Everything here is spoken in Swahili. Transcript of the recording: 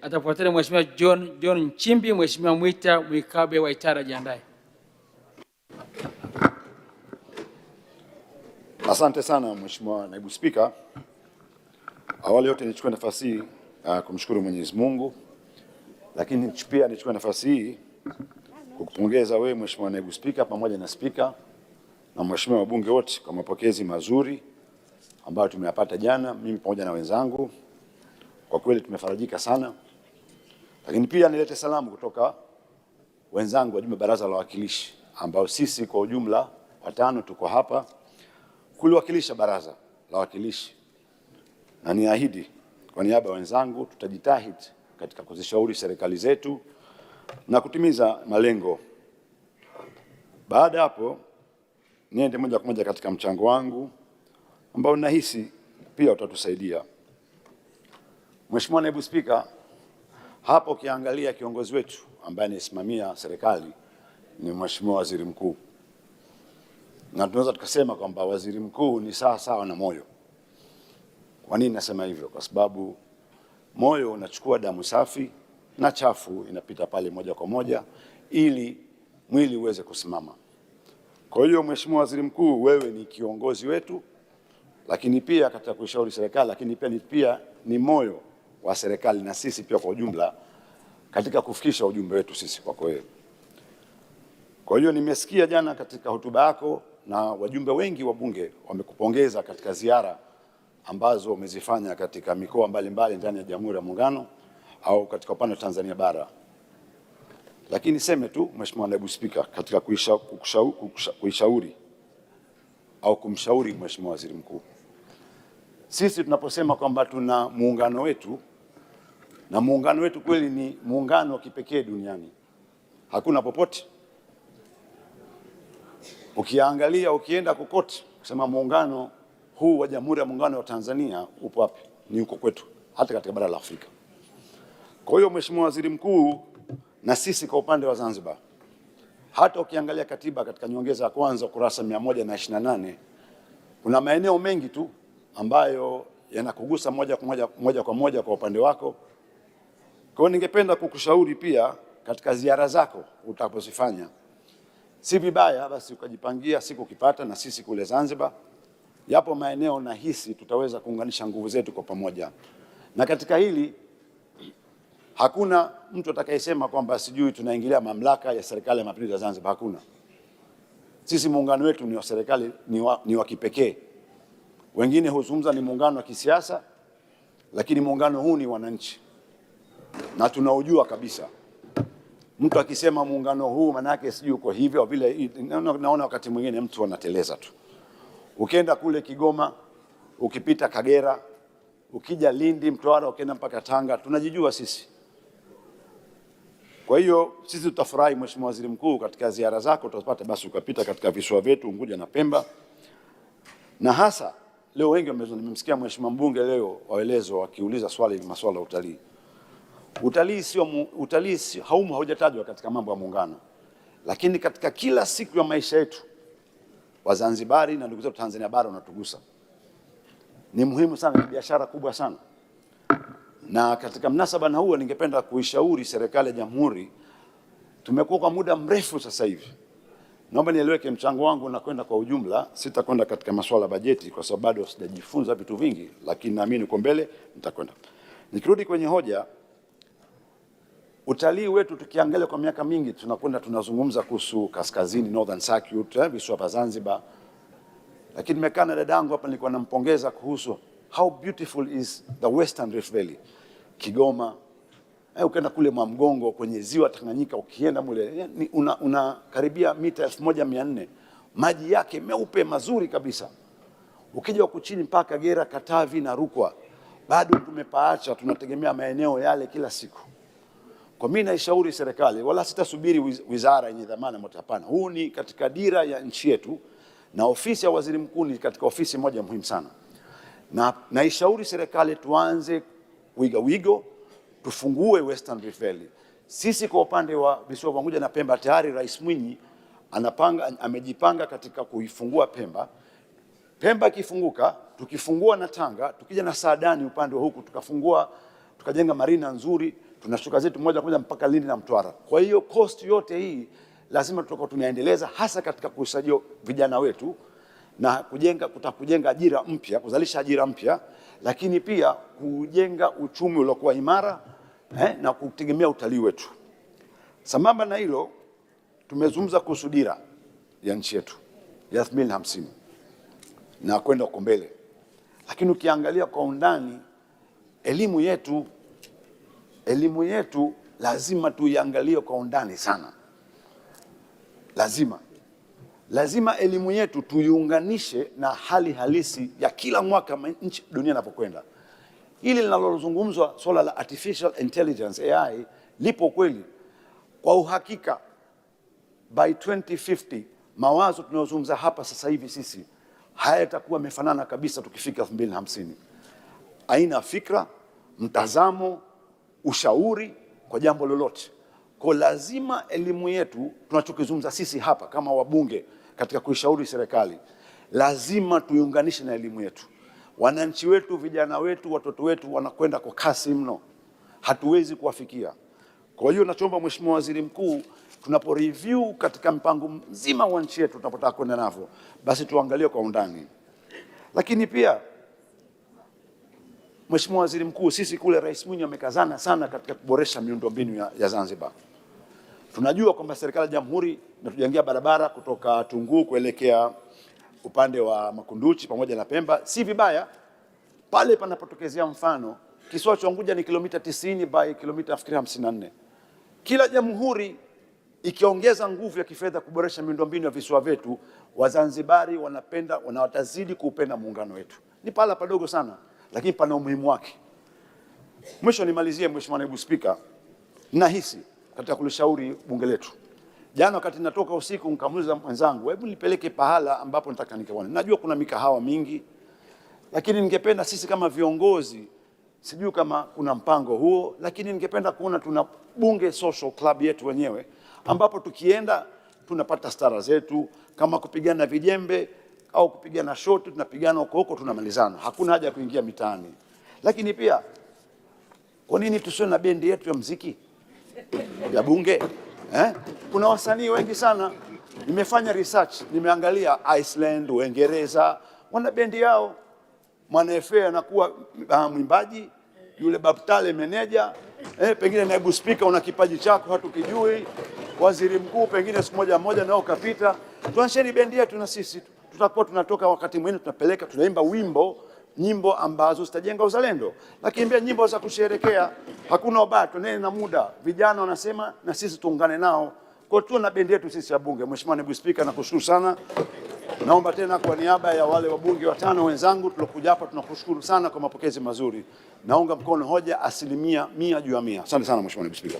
atafuatana Mheshimiwa John Nchimbi. Mheshimiwa Mwita Mwikabe wa Itara jiandae. Asante sana Mheshimiwa Naibu Spika. Awali yote nichukue nafasi hii kumshukuru Mwenyezi Mungu, lakini pia nichukue nafasi hii kukupongeza wewe Mheshimiwa Naibu Spika pamoja na Spika na Mheshimiwa wabunge wote kwa mapokezi mazuri ambayo tumeyapata jana, mimi pamoja na wenzangu. Kwa kweli tumefarajika sana. Lakini pia nilete salamu kutoka wenzangu wajumbe Baraza la Wawakilishi ambao sisi kwa ujumla watano tuko hapa kuliwakilisha Baraza la Wawakilishi, na niahidi kwa niaba ya wenzangu tutajitahidi katika kuzishauri serikali zetu na kutimiza malengo. Baada hapo niende moja kwa moja katika mchango wangu ambao nahisi pia utatusaidia. Mheshimiwa Naibu Spika, hapo ukiangalia kiongozi wetu ambaye anasimamia serikali ni Mheshimiwa Waziri Mkuu. Na tunaweza tukasema kwamba Waziri Mkuu ni sawa na moyo. Kwa nini nasema hivyo? Kwa sababu moyo unachukua damu safi na chafu inapita pale moja kwa moja ili mwili uweze kusimama. Kwa hiyo Mheshimiwa Waziri Mkuu, wewe ni kiongozi wetu, lakini pia katika kushauri serikali, lakini pia ni moyo wa serikali na sisi pia kwa ujumla katika kufikisha ujumbe wetu sisi kwako wewe. Kwa hiyo nimesikia jana katika hotuba yako na wajumbe wengi wa bunge wamekupongeza katika ziara ambazo umezifanya katika mikoa mbalimbali ndani ya Jamhuri ya Muungano au katika upande wa Tanzania bara. Lakini seme tu Mheshimiwa Naibu Spika, katika kuishauri au kumshauri Mheshimiwa Waziri Mkuu, sisi tunaposema kwamba tuna muungano wetu, na muungano wetu kweli ni muungano wa kipekee duniani, hakuna popote. Ukiangalia ukienda kokote kusema muungano huu wa Jamhuri ya Muungano wa Tanzania upo wapi? Ni huko kwetu, hata katika bara la Afrika. Kwa hiyo Mheshimiwa Waziri Mkuu, na sisi kwa upande wa Zanzibar, hata ukiangalia katiba katika nyongeza ya kwanza ukurasa 128 kuna maeneo mengi tu ambayo yanakugusa moja kwa moja kwa upande wako. Kwa hiyo ningependa kukushauri pia katika ziara zako utapozifanya, si vibaya basi ukajipangia siku ukipata na sisi kule Zanzibar. Yapo maeneo nahisi tutaweza kuunganisha nguvu zetu kwa pamoja. Na katika hili hakuna mtu atakayesema kwamba sijui tunaingilia mamlaka ya Serikali ya Mapinduzi ya Zanzibar. Hakuna. Sisi muungano wetu ni wa serikali, ni wa kipekee. Wengine huzungumza ni muungano wa kisiasa, lakini muungano huu ni wananchi. Na tunaujua kabisa. Mtu akisema muungano huu maana yake sijui uko hivyo vile, naona wakati mwingine mtu anateleza tu. Ukienda kule Kigoma, ukipita Kagera, ukija Lindi, Mtwara, ukienda mpaka Tanga, tunajijua sisi. Kwa hiyo sisi tutafurahi Mheshimiwa Waziri Mkuu katika ziara zako utapata basi ukapita katika visiwa vyetu Unguja na Pemba. Na hasa leo wengi nimemsikia Mheshimiwa mbunge leo waelezo wakiuliza masuala ya utalii. Utalii haujatajwa katika mambo ya muungano. Lakini katika kila siku ya maisha yetu Wazanzibari na ndugu zetu Tanzania bara unatugusa. Ni muhimu sana, ni biashara kubwa sana. Na katika mnasaba na huo ningependa kuishauri serikali ya Jamhuri, tumekuwa kwa muda mrefu sasa hivi. Naomba nieleweke mchango wangu na kwenda kwa ujumla, sitakwenda katika masuala bajeti kwa sababu bado sijajifunza vitu vingi, lakini naamini uko mbele nitakwenda. Nikirudi kwenye hoja, utalii wetu tukiangalia kwa miaka mingi tunazungumza kuhusu kaskazini Northern Circuit, visiwa vya Zanzibar. Lakini nimekaa na dadangu hapa nilikuwa nampongeza kuhusu how beautiful is the Western Rift Valley. Kigoma, ukienda kule Mwamgongo kwenye ziwa Tanganyika, ukienda mule una karibia mita 1400, maji yake meupe mazuri kabisa. Ukija huko chini mpaka Kagera, Katavi na Rukwa, bado tumepaacha, tunategemea maeneo yale kila siku. Kwa mimi naishauri serikali, wala sitasubiri wizara yenye dhamana moja, hapana. Huu ni katika dira ya nchi yetu, na ofisi ya Waziri Mkuu ni katika ofisi moja muhimu sana. Na naishauri serikali tuanze wigo tufungue Western Rift Valley. Sisi kwa upande wa visiwa vya Unguja na Pemba tayari Rais Mwinyi amejipanga katika kuifungua Pemba. Pemba ikifunguka, tukifungua na Tanga, tukija na Saadani upande wa huku tukajenga marina nzuri, tunashuka zetu moja kwa moja mpaka Lindi na Mtwara. Kwa hiyo cost yote hii lazima tutakuwa tunaendeleza, hasa katika kusaidia vijana wetu na kujenga ajira mpya, kuzalisha ajira mpya, lakini pia kujenga uchumi uliokuwa imara na kutegemea utalii wetu. Sambamba na hilo, tumezungumza kuhusu dira ya nchi yetu ya 2050 na kwenda huko mbele, lakini ukiangalia kwa undani elimu yetu lazima tuiangalie kwa undani sana. Lazima elimu yetu tuiunganishe na hali halisi ya kila mwaka nchi dunia inapokwenda. Hili linalozungumzwa swala la artificial intelligence AI lipo kweli. Kwa uhakika by 2050 mawazo tunayozungumza hapa sasa hivi sisi hayatakuwa yamefanana kabisa tukifika 2050. Aina fikra, mtazamo, ushauri kwa jambo lolote. Kwa lazima elimu yetu tunachokizungumza sisi hapa kama wabunge katika kuishauri serikali, lazima tuiunganishe na elimu yetu. Wananchi wetu, vijana wetu, watoto wetu wanakwenda kwa kasi mno, hatuwezi kuwafikia. Kwa hiyo nachoomba Mheshimiwa Waziri Mkuu, tunapo review katika mpango mzima wa nchi yetu tunapotaka kwenda navyo, basi tuangalie kwa undani. Lakini pia Mheshimiwa Waziri Mkuu, sisi kule Rais Mwinyi amekazana sana katika kuboresha miundombinu ya Zanzibar. Tunajua kwamba serikali ya Jamhuri inatujengea barabara kutoka Tunguu kuelekea upande wa Makunduchi pamoja na Pemba. Si vibaya pale panapotokezea, mfano kisiwa cha Unguja ni kilomita 90 by kilomita 54. Kila Jamhuri ikiongeza nguvu ya kifedha kuboresha miundombinu ya visiwa vyetu, Wazanzibari watazidi kuupenda muungano wetu. Ni pala padogo sana, lakini pana umuhimu wake. Mwisho nimalizie, Mheshimiwa Naibu Spika, nahisi katika kulishauri bunge letu. Jana wakati natoka usiku nikamuuliza mwenzangu, hebu nipeleke pahala ambapo nataka nikaone. Najua kuna mikahawa mingi, lakini ningependa sisi kama viongozi, sijui kama kuna mpango huo, lakini ningependa kuona tuna bunge social club yetu wenyewe, ambapo tukienda tunapata stara zetu, kama kupigana vijembe au kupigana shoti, tunapigana huko tunamalizana. Hakuna haja ya kuingia mitaani. Lakini pia kwa nini tusiwe na bendi yetu ya muziki ya bunge? Kuna wasanii wengi sana. Nimefanya research, nimeangalia Iceland, Uingereza, wana bendi yao. Mwana FA anakuwa mwimbaji, yule Babtale meneja, pengine naibu spika una kipaji chako hatukijui, waziri mkuu pengine siku moja nao kapita. Tuanzeni bendi yetu na sisi tutakuwa tunatoka wakati mwingine tunapeleka, tunaimba nyimbo ambazo zitajenga uzalendo, lakini pia nyimbo za kusherekea. Hakuna ubaya, tunene na muda. Vijana wanasema na sisi tuungane nao. Kwa hiyo na bendi yetu sisi ya bunge. Mheshimiwa Naibu Spika, nakushukuru sana. Naomba tena kwa niaba ya wale wabunge watano wenzangu tulokuja hapa, tunakushukuru sana kwa mapokezi mazuri. Naunga mkono hoja 100% juu ya 100. Asante sana Mheshimiwa Naibu Spika.